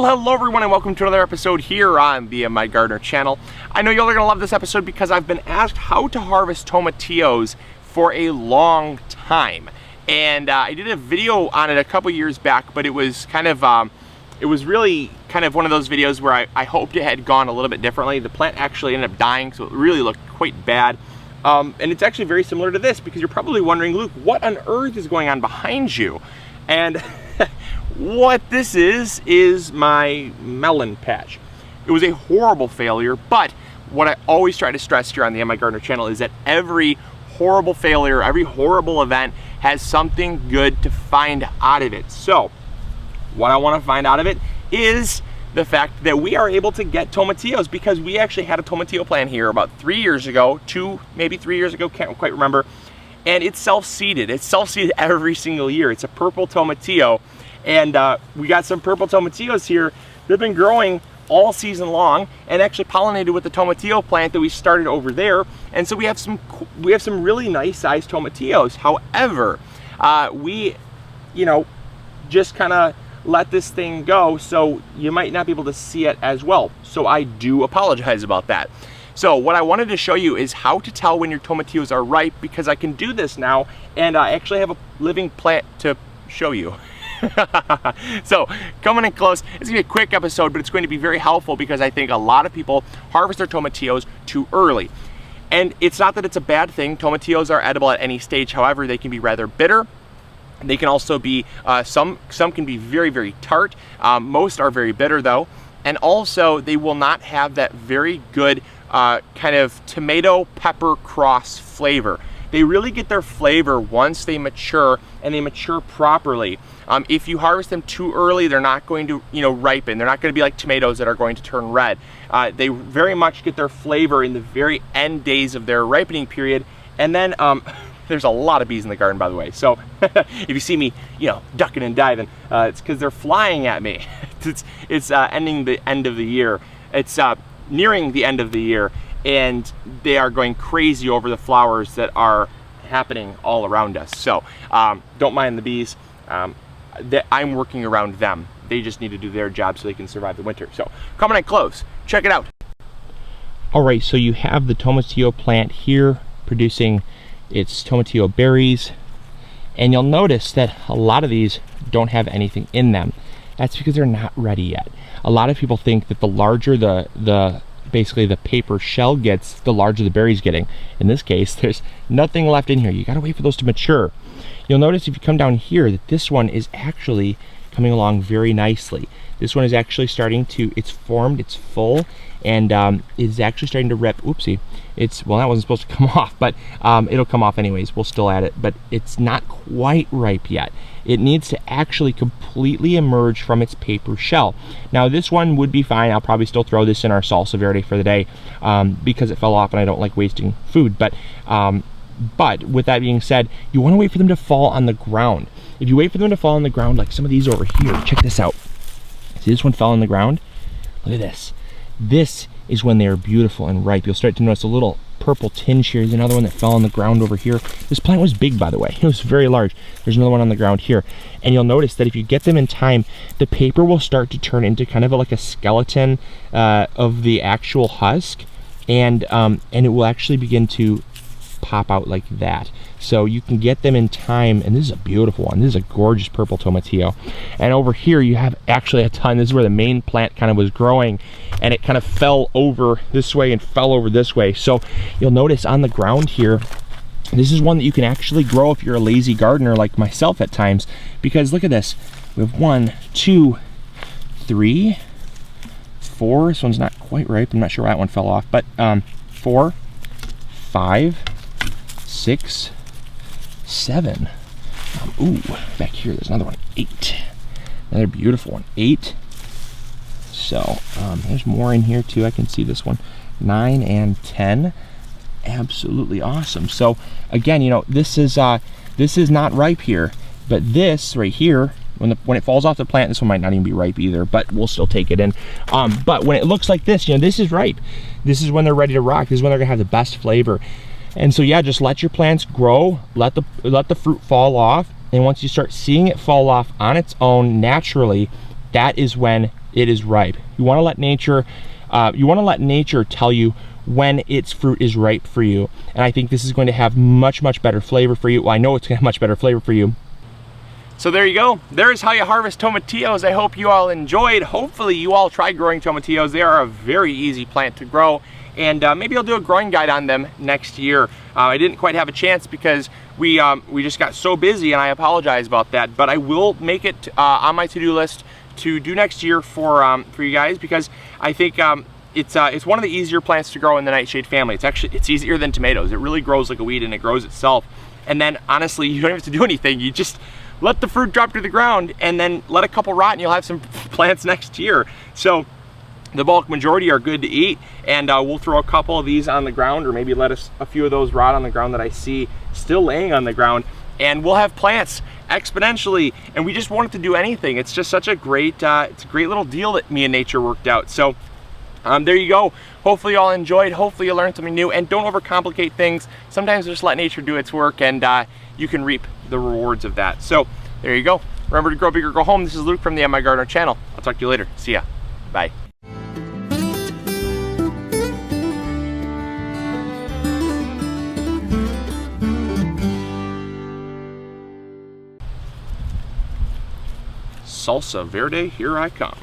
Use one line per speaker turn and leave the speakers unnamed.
Well, hello everyone and welcome to another episode here on the My Gardener channel. I know y'all are going to love this episode because I've been asked how to harvest tomatillos for a long time. And I did a video on it a couple years back, but it was kind of, it was really kind of one of those videos where I hoped it had gone a little bit differently. The plant actually ended up dying, so it really looked quite bad. And it's actually very similar to this because you're probably wondering, Luke, what on earth is going on behind you? And what this is my melon patch. It was a horrible failure, but what I always try to stress here on the My Gardener channel is that every horrible failure, every horrible event has something good to find out of it. So what I want to find out of it is the fact that we are able to get tomatillos, because we actually had a tomatillo plant here about 3 years ago, maybe 3 years ago, can't quite remember, and it's self-seeded. It's self-seeded every single year. It's a purple tomatillo, and we got some purple tomatillos here. They've been growing all season long and actually pollinated with the tomatillo plant that we started over there, and so we have some really nice sized tomatillos. However, we just kind of let this thing go, so you might not be able to see it as well. So I do apologize about that. So what I wanted to show you is how to tell when your tomatillos are ripe, because I can do this now and I actually have a living plant to show you. So coming in close, it's gonna be a quick episode, but it's going to be very helpful because I think a lot of people harvest their tomatillos too early. And it's not that it's a bad thing. Tomatillos are edible at any stage. However, they can be rather bitter. They can also be, some can be very, very tart. Most are very bitter though. And also they will not have that very good kind of tomato pepper cross flavor. They really get their flavor once they mature, and they mature properly. If you harvest them too early, they're not going to ripen. They're not going to be like tomatoes that are going to turn red. They very much get their flavor in the very end days of their ripening period. And then there's a lot of bees in the garden, by the way. So if you see me, ducking and diving, it's because they're flying at me. It's ending the end of the year. It's nearing the end of the year, and they are going crazy over the flowers that are happening all around us. So don't mind the bees. I'm working around them. They just need to do their job so they can survive the winter. So coming in close, check it out. All right, so you have the tomatillo plant here producing its tomatillo berries, and you'll notice that a lot of these don't have anything in them. That's because they're not ready yet. A lot of people think that the larger basically the paper shell gets, the larger the berries getting. In this case, there's nothing left in here. You gotta wait for those to mature. You'll notice if you come down here that this one is actually coming along very nicely. This one is actually starting to, it's formed, it's full, and it's actually starting to rip. Oopsie. Well, that wasn't supposed to come off, but it'll come off anyways. We'll still add it, but it's not quite ripe yet. It needs to actually completely emerge from its paper shell. Now this one would be fine. I'll probably still throw this in our salsa verde for the day because it fell off and I don't like wasting food. But with that being said, you want to wait for them to fall on the ground. If you wait for them to fall on the ground, like some of these over here, check this out. See, this one fell on the ground. Look at this. This is when they are beautiful and ripe. You'll start to notice a little purple tinge here. There's another one that fell on the ground over here. This plant was big, by the way. It was very large. There's another one on the ground here. And you'll notice that if you get them in time, the paper will start to turn into kind of like a skeleton of the actual husk. And it will actually begin to pop out like that. So you can get them in time, and this is a beautiful one. This is a gorgeous purple tomatillo. And over here you have actually a ton. This is where the main plant kind of was growing, and it kind of fell over this way and fell over this way. So you'll notice on the ground here, this is one that you can actually grow if you're a lazy gardener like myself at times, because look at this. We have 1, 2, 3, 4. This one's not quite ripe. I'm not sure why that one fell off, but 4, 5, 6, 7. Ooh, back here there's another one. 8. Another beautiful one. 8. So there's more in here too. I can see this one. 9 and 10. Absolutely awesome. So again, this is not ripe here, but this right here, when it falls off the plant, this one might not even be ripe either, but we'll still take it in. But when it looks like this, this is ripe. This is when they're ready to rock. This is when they're gonna have the best flavor. And so yeah, just let your plants grow, let the fruit fall off, and once you start seeing it fall off on its own naturally, that is when it is ripe. You want to let nature tell you when its fruit is ripe for you. And I think this is going to have much better flavor for you. Well, I know it's going to have much better flavor for you. So there you go. There's how you harvest tomatillos. I hope you all enjoyed. Hopefully you all tried growing tomatillos. They are a very easy plant to grow, and maybe I'll do a growing guide on them next year. I didn't quite have a chance because we just got so busy, and I apologize about that. But I will make it on my to-do list to do next year for you guys, because I think it's one of the easier plants to grow in the nightshade family. It's easier than tomatoes. It really grows like a weed, and it grows itself. And then honestly, you don't have to do anything. You just let the fruit drop to the ground and then let a couple rot, and you'll have some plants next year. So the bulk majority are good to eat, and we'll throw a couple of these on the ground, or maybe let a few of those rot on the ground that I see still laying on the ground, and we'll have plants exponentially. And we just wanted to do anything. It's just such a great, it's a great little deal that me and nature worked out. So there you go. Hopefully you all enjoyed. Hopefully you learned something new, and don't overcomplicate things. Sometimes just let nature do its work, and you can reap the rewards of that. So there you go. Remember to grow big or go home. This is Luke from the My Gardener channel. I'll talk to you later. See ya. Bye. Salsa verde, here I come.